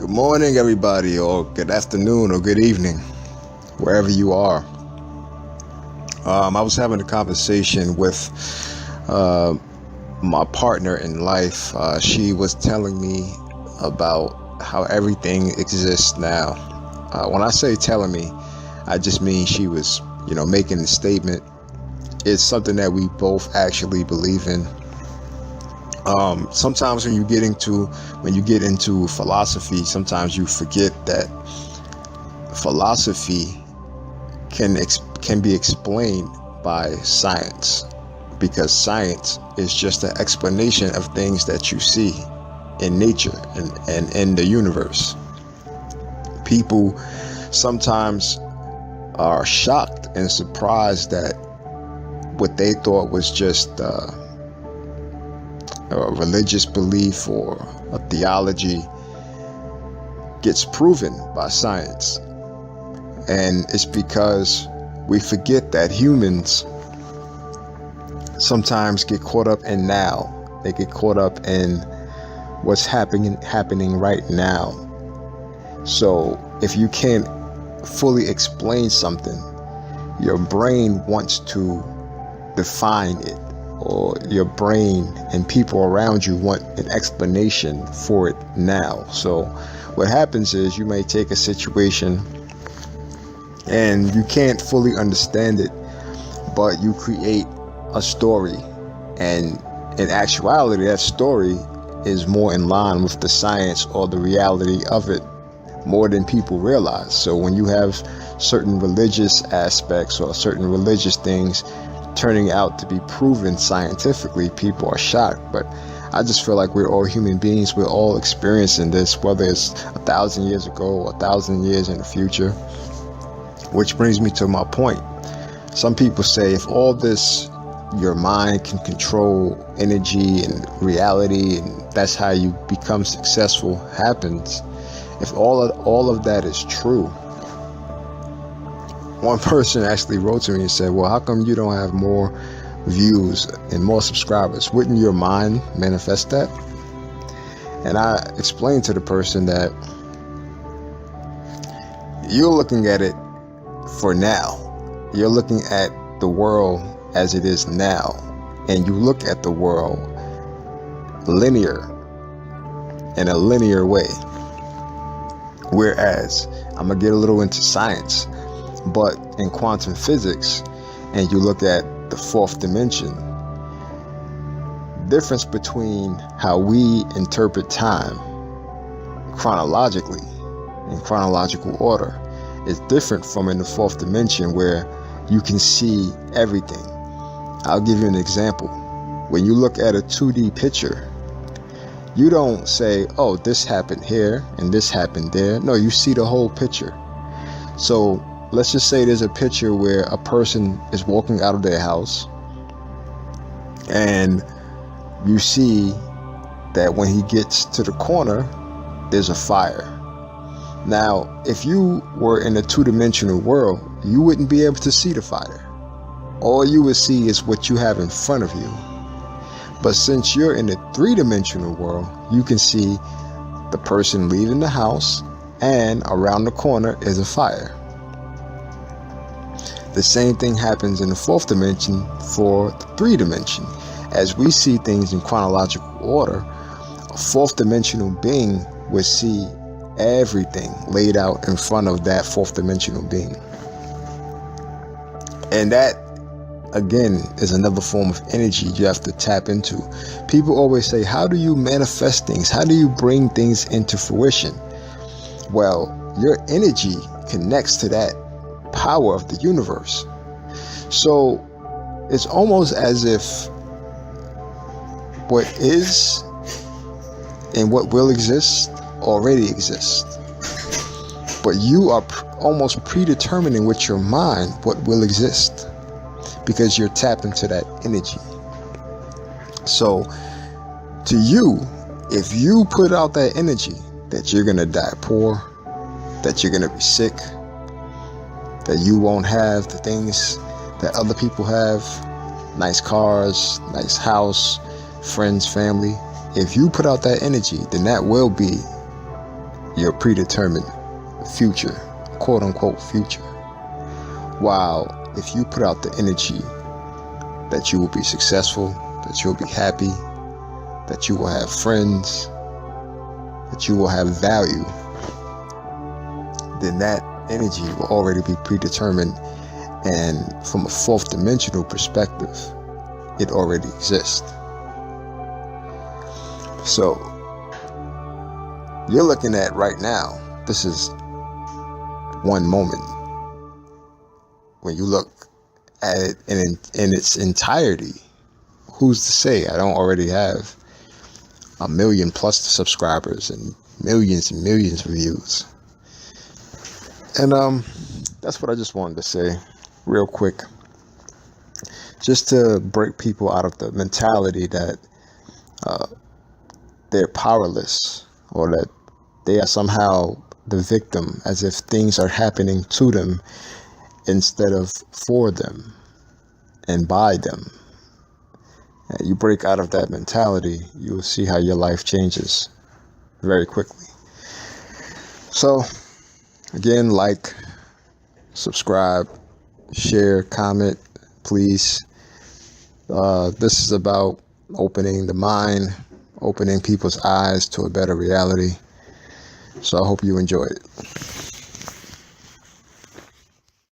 Good morning, everybody, or good afternoon, or good evening, wherever you are. I was having a conversation with my partner in life. She was telling me about how everything exists now. When I say telling me, I just mean she was, making a statement. It's something that we both actually believe in. Sometimes when you get into philosophy, sometimes you forget that philosophy can be explained by science, because science is just an explanation of things that you see in nature and in the universe. People sometimes are shocked and surprised that what they thought was just a religious belief or a theology gets proven by science. And it's because we forget that humans sometimes get caught up in now. They get caught up in what's happening right now. So if you can't fully explain something, your brain wants to define it, or your brain and people around you want an explanation for it now. So what happens is you may take a situation and you can't fully understand it, but you create a story, and in actuality that story is more in line with the science or the reality of it more than people realize. So when you have certain religious aspects or certain religious things turning out to be proven scientifically, people are shocked. But I just feel like we're all human beings. We're all experiencing this, whether it's 1,000 years ago or 1,000 years in the future. Which brings me to my point. Some people say if all this, your mind can control energy and reality, and that's how you become successful, happens. If all of that is true, one person actually wrote to me and said, well, how come you don't have more views and more subscribers? Wouldn't your mind manifest that? And I explained to the person that you're looking at it for now. You're looking at the world as it is now, and you look at the world in a linear way. Whereas, I'm gonna get a little into science, but in quantum physics, and you look at the fourth dimension, difference between how we interpret time chronologically, in chronological order, is different from in the fourth dimension where you can see everything. I'll give you an example. When you look at a 2D picture, you don't say, oh, this happened here and this happened there. No, you see the whole picture. So let's just say there's a picture where a person is walking out of their house, and you see that when he gets to the corner, there's a fire. Now, if you were in a two-dimensional world, you wouldn't be able to see the fire. All you would see is what you have in front of you. But since you're in a three-dimensional world, you can see the person leaving the house, and around the corner is a fire. The same thing happens in the fourth dimension for the three dimension. As we see things in chronological order, a fourth dimensional being would see everything laid out in front of that fourth dimensional being. And that, again, is another form of energy you have to tap into. People always say, how do you manifest things? How do you bring things into fruition? Well, your energy connects to that power of the universe. So it's almost as if what is and what will exist already exists, but you are almost predetermining with your mind what will exist, because you're tapped into that energy. So to you, if you put out that energy that you're gonna die poor, that you're gonna be sick, that you won't have the things that other people have, nice cars, nice house, friends, family, if you put out that energy, then that will be your predetermined future, quote unquote future. While if you put out the energy that you will be successful, that you'll be happy, that you will have friends, that you will have value, then that energy will already be predetermined, and from a fourth dimensional perspective, it already exists. So you're looking at right now, this is one moment. When you look at it in its entirety, who's to say I don't already have 1 million plus subscribers and millions of views? And that's what I just wanted to say real quick, just to break people out of the mentality that they're powerless, or that they are somehow the victim, as if things are happening to them instead of for them and by them. And you break out of that mentality, you will see how your life changes very quickly. So again, like, subscribe, share, comment, please. This is about opening the mind, opening people's eyes to a better reality. So I hope you enjoy it.